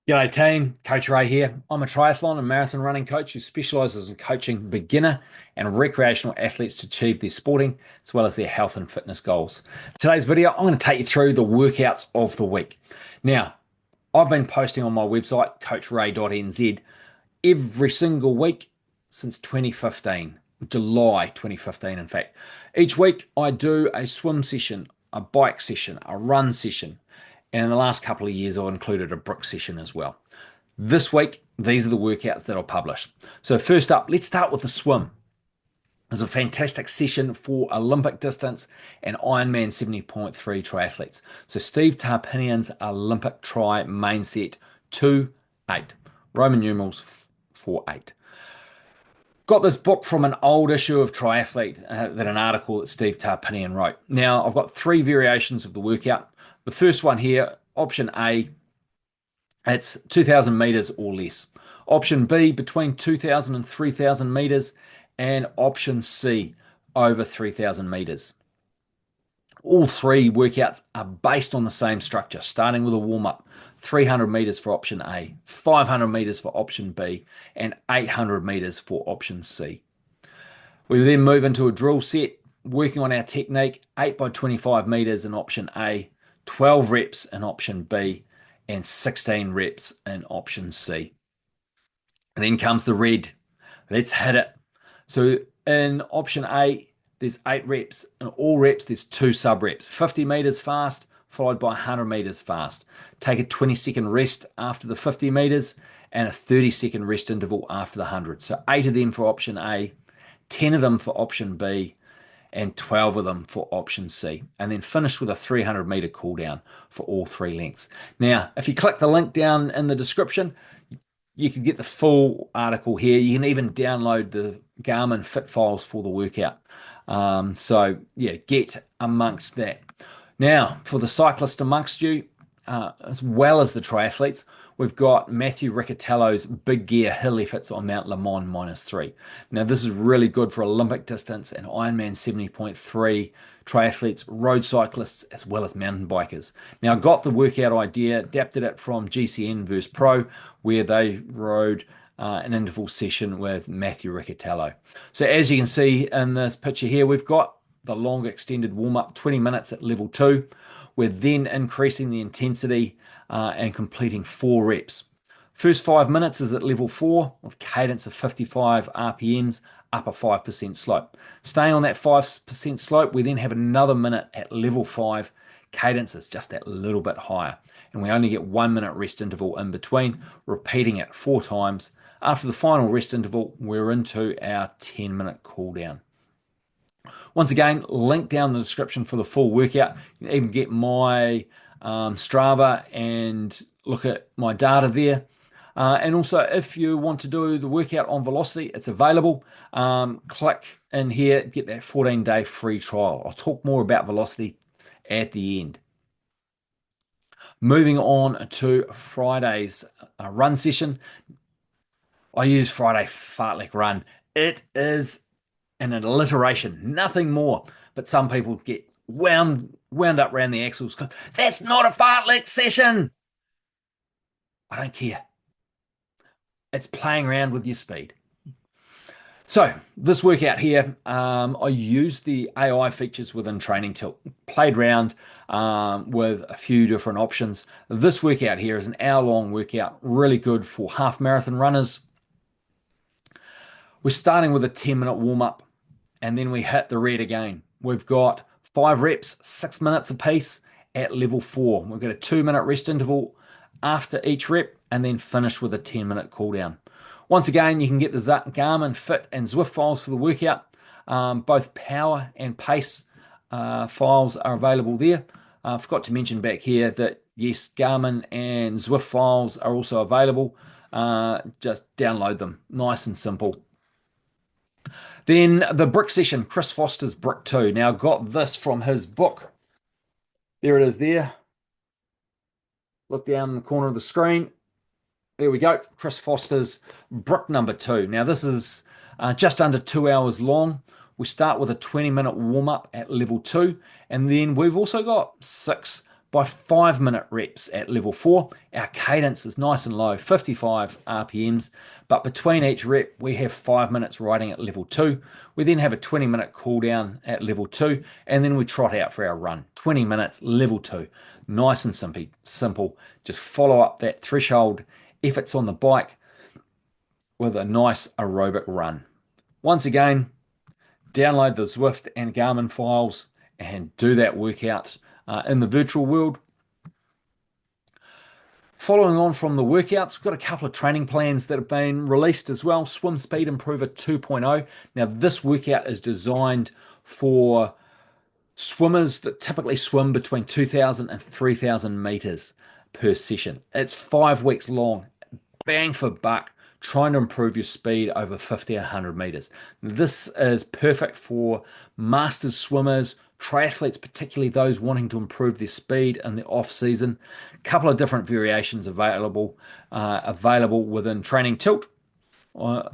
G'day team, Coach Ray here. I'm a triathlon and marathon running coach who specialises in coaching beginner and recreational athletes to achieve their sporting as well as their health and fitness goals. Today's video, I'm going to take you through the workouts of the week. Now, I've been posting on my website, coachray.nz, every single week since 2015, July 2015 in fact. Each week I do a swim session, a bike session, a run session, and in the last couple of years, I've included a brick session as well. This week, these are the workouts that I'll publish. So first up, let's start with the swim. It's a fantastic session for Olympic distance and Ironman 70.3 triathletes. So Steve Tarpinian's Olympic tri main set 2-8, Roman numerals 4-8. Got this book from an old issue of Triathlete, that an article that Steve Tarpinian wrote. Now, I've got three variations of the workout. The first one here, option A, it's 2,000 meters or less. Option B, between 2,000 and 3,000 meters. And option C, over 3,000 meters. All three workouts are based on the same structure, starting with a warm-up, 300 meters for option A, 500 meters for option B, and 800 meters for option C. We then move into a drill set, working on our technique, 8 by 25 meters in option A, 12 reps in option B, and 16 reps in option C. And then comes the red. Let's hit it. So in option A, there's 8 reps. In all reps, there's 2 sub reps. 50 meters fast, followed by 100 meters fast. Take a 20-second rest after the 50 meters and a 30-second rest interval after the 100. So 8 of them for option A, 10 of them for option B, and 12 of them for option C, and then finish with a 300 meter cool down for all 3 lengths. Now, if you click the link down in the description, you can get the full article here. You can even download the Garmin fit files for the workout. So yeah, get amongst that. Now, for the cyclist amongst you, as well as the triathletes, we've got Mathew Riccatello's Big Gear Hill Efforts on Mount Lemmon -3. Now, this is really good for Olympic distance and Ironman 70.3 triathletes, road cyclists, as well as mountain bikers. Now, I got the workout idea, adapted it from GCN vs Pro, where they rode an interval session with Mathew Riccatello. So as you can see in this picture here, we've got the long extended warm-up, 20 minutes at level 2. We're then increasing the intensity and completing 4 reps. First 5 minutes is at level 4 with cadence of 55 RPMs, up a 5% slope. Staying on that 5% slope, we then have another minute at level 5. Cadence is just that little bit higher. And we only get 1 minute rest interval in between, repeating it 4 times. After the final rest interval, we're into our 10-minute cool down. Once again, link down in the description for the full workout. You can even get my Strava and look at my data there. And also, if you want to do the workout on Velocity, it's available. Click in here, get that 14-day free trial. I'll talk more about Velocity at the end. Moving on to Friday's run session. I use Friday Fartlek Run. It is an alliteration, nothing more. But some people get wound up around the axles. That's not a fartlek session. I don't care. It's playing around with your speed. So this workout here, I used the AI features within Training Tilt, played around with a few different options. This workout here is an hour-long workout, really good for half marathon runners. We're starting with a 10-minute warm-up, and then we hit the red again. We've got 5 reps, 6 minutes apiece at level 4. We've got a 2-minute rest interval after each rep, and then finish with a 10-minute cool down. Once again, you can get the Garmin Fit and Zwift files for the workout. Both power and pace files are available there. I forgot to mention back here that yes, Garmin and Zwift files are also available. Just download them, nice and simple. Then the brick session, Chris Foster's Brick 2. Now, I got this from his book. There it is there. Look down in the corner of the screen. There we go, Chris Foster's Brick number 2. Now, this is just under 2 hours long. We start with a 20-minute warm-up at level 2, and then we've also got 6 by 5-minute reps at level 4. Our cadence is nice and low, 55 RPMs, but between each rep, we have 5 minutes riding at level 2. We then have a 20-minute cool down at level 2, and then we trot out for our run. 20 minutes, level 2. Nice and simple. Just follow up that threshold efforts on the bike with a nice aerobic run. Once again, download the Zwift and Garmin files and do that workout in the virtual world. Following on from the workouts, we've got a couple of training plans that have been released as well. Swim Speed Improver 2.0. Now, this workout is designed for swimmers that typically swim between 2,000 and 3,000 meters per session. It's 5 weeks long, bang for buck, trying to improve your speed over 50 or 100 meters. This is perfect for masters swimmers, triathletes, particularly those wanting to improve their speed in the off season. A couple of different variations available within Training Tilt,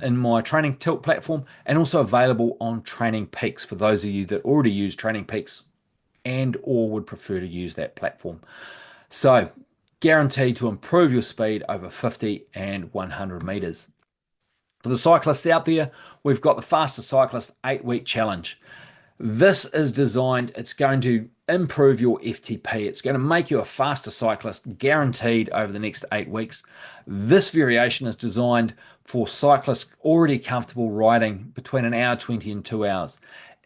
in my Training Tilt platform, and also available on Training Peaks for those of you that already use Training Peaks and or would prefer to use that platform. So guaranteed to improve your speed over 50 and 100 meters. For the cyclists out there, we've got the Fastest Cyclist 8-week challenge. This is designed, it's going to improve your FTP. It's going to make you a faster cyclist, guaranteed over the next 8 weeks. This variation is designed for cyclists already comfortable riding between an hour 20 and 2 hours.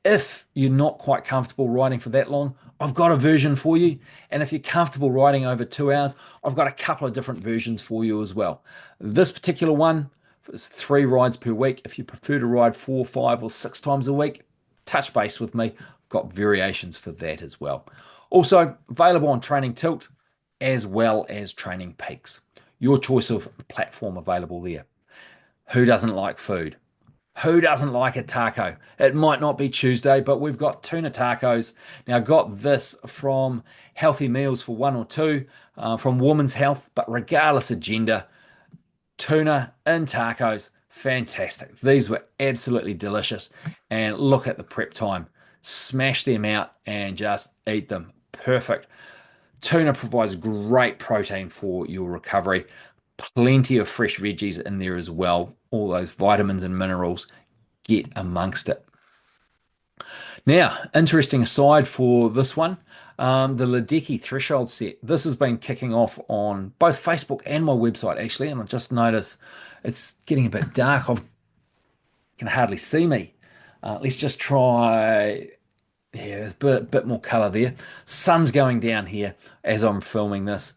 If you're not quite comfortable riding for that long, I've got a version for you. And if you're comfortable riding over 2 hours, I've got a couple of different versions for you as well. This particular one is 3 rides per week. If you prefer to ride 4, 5, or 6 times a week, touch base with me. I've got variations for that as well. Also available on Training Tilt as well as Training Peaks. Your choice of platform available there. Who doesn't like food? Who doesn't like a taco? It might not be Tuesday, but we've got Tuna Tacos. Now, I got this from Healthy Meals for One or Two, from Women's Health, but regardless of gender, tuna and tacos, fantastic. These were absolutely delicious. And look at the prep time. Smash them out and just eat them. Perfect. Tuna provides great protein for your recovery. Plenty of fresh veggies in there as well. All those vitamins and minerals, get amongst it. Now, interesting aside for this one, the Ledecky threshold set. This has been kicking off on both Facebook and my website actually, and I just noticed it's getting a bit dark. I can hardly see me. Let's just try. Yeah, there's a bit more color there. Sun's going down here as I'm filming this.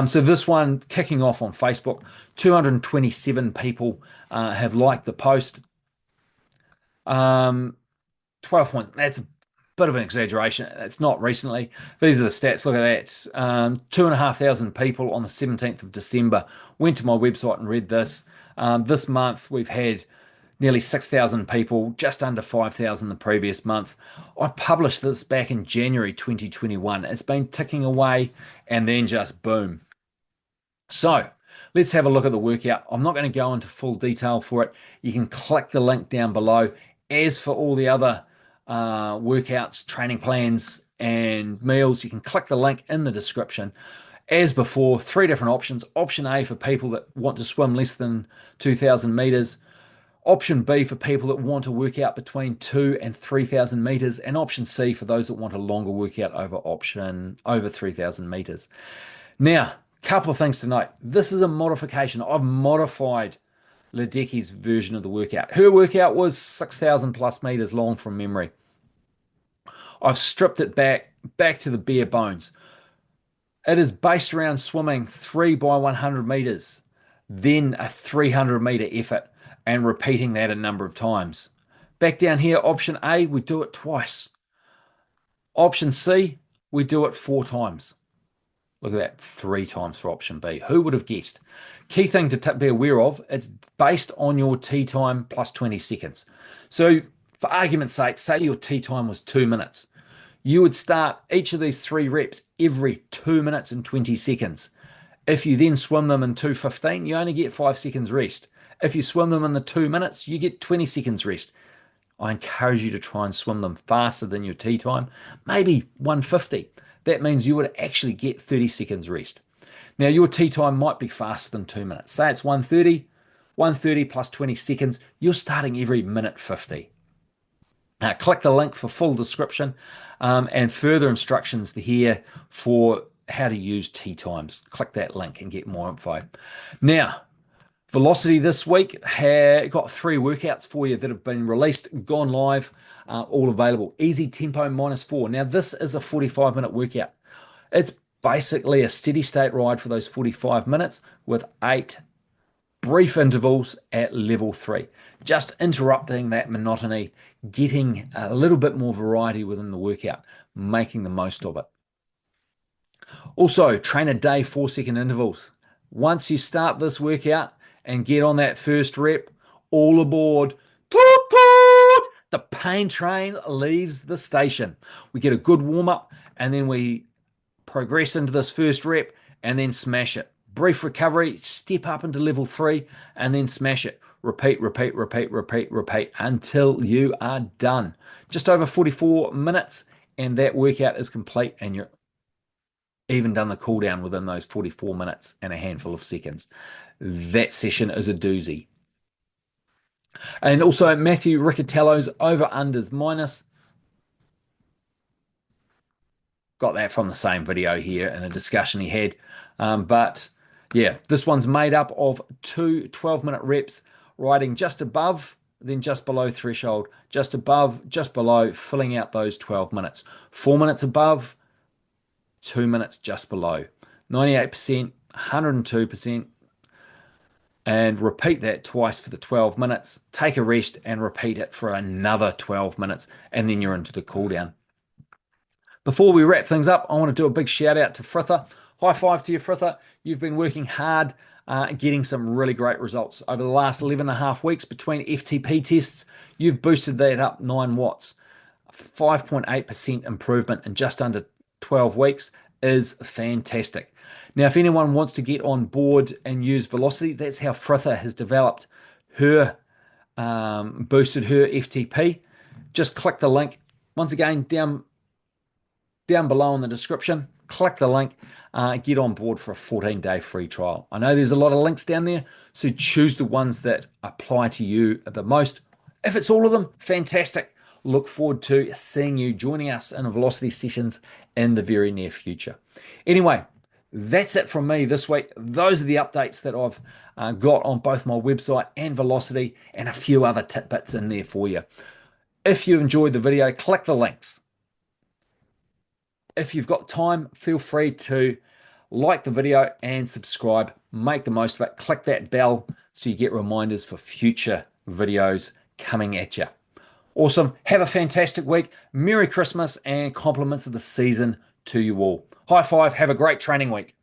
So this one kicking off on Facebook. 227 people have liked the post. 12 points. That's a bit of an exaggeration. It's not recently. These are the stats. Look at that. 2,500 people on the 17th of December went to my website and read this. This month we've had nearly 6,000 people, just under 5,000 the previous month. I published this back in January 2021. It's been ticking away and then just boom. So let's have a look at the workout. I'm not going to go into full detail for it. You can click the link down below. As for all the other workouts, training plans, and meals, you can click the link in the description. As before, 3 different options. Option A for people that want to swim less than 2,000 meters. Option B for people that want to work out between 2 and 3,000 meters, and option C for those that want a longer workout over 3,000 meters. Now, a couple of things to note. This is a modification. I've modified Ledecky's version of the workout. Her workout was 6,000 plus meters long from memory. I've stripped it back to the bare bones. It is based around swimming 3 by 100 meters, then a 300 meter effort, and repeating that a number of times. Back down here, option A, we do it twice. Option C, we do it 4 times. Look at that, 3 times for option B. Who would have guessed? Key thing to be aware of, it's based on your tee time plus 20 seconds. So for argument's sake, say your tee time was 2 minutes. You would start each of these 3 reps every 2 minutes and 20 seconds. If you then swim them in 2:15, you only get 5 seconds rest. If you swim them in the 2 minutes, you get 20 seconds rest. I encourage you to try and swim them faster than your tee time, maybe 1:50. that means you would actually get 30 seconds rest. Now, your tee time might be faster than 2 minutes. Say it's 1:30, 1:30 plus 20 seconds, you're starting every minute 50. Click the link for full description and further instructions here for how to use tee times. Click that link and get more info. Now, Velocity this week got 3 workouts for you that have been released, gone live, all available. Easy tempo -4. Now, this is a 45-minute workout. It's basically a steady state ride for those 45 minutes with 8 brief intervals at level 3, just interrupting that monotony, getting a little bit more variety within the workout, making the most of it. Also, train a day 4-second intervals. Once you start this workout and get on that first rep, all aboard. Toot, toot! The pain train leaves the station. We get a good warm up and then we progress into this first rep and then smash it. Brief recovery, step up into level 3 and then smash it. Repeat, repeat, repeat, repeat, repeat until you are done. Just over 44 minutes and that workout is complete and you're even done the cool down within those 44 minutes and a handful of seconds. That session is a doozy. And also Mathew Riccatello's over-unders minus. Got that from the same video here in a discussion he had. But yeah, this one's made up of 2 12-minute reps, riding just above, then just below threshold, just above, just below, filling out those 12 minutes. 4 minutes above, 2 minutes just below. 98%, 102%. And repeat that twice for the 12 minutes. Take a rest and repeat it for another 12 minutes. And then you're into the cool down. Before we wrap things up, I want to do a big shout out to Fritha. High five to you, Fritha. You've been working hard, getting some really great results. Over the last 11 and a half weeks between FTP tests, you've boosted that up 9 watts. 5.8% improvement in just under 12 weeks is fantastic. Now, if anyone wants to get on board and use Velocity, that's how Fritha has developed her, boosted her FTP. Just click the link. Once again, down below in the description, click the link, get on board for a 14-day free trial. I know there's a lot of links down there, so choose the ones that apply to you the most. If it's all of them, fantastic. Look forward to seeing you joining us in Velocity sessions in the very near future. Anyway, that's it from me this week. Those are the updates that I've got on both my website and Velocity, and a few other tidbits in there for you. If you enjoyed the video, click the links. If you've got time, feel free to like the video and subscribe. Make the most of it. Click that bell so you get reminders for future videos coming at you. Awesome. Have a fantastic week. Merry Christmas and compliments of the season to you all. High five. Have a great training week.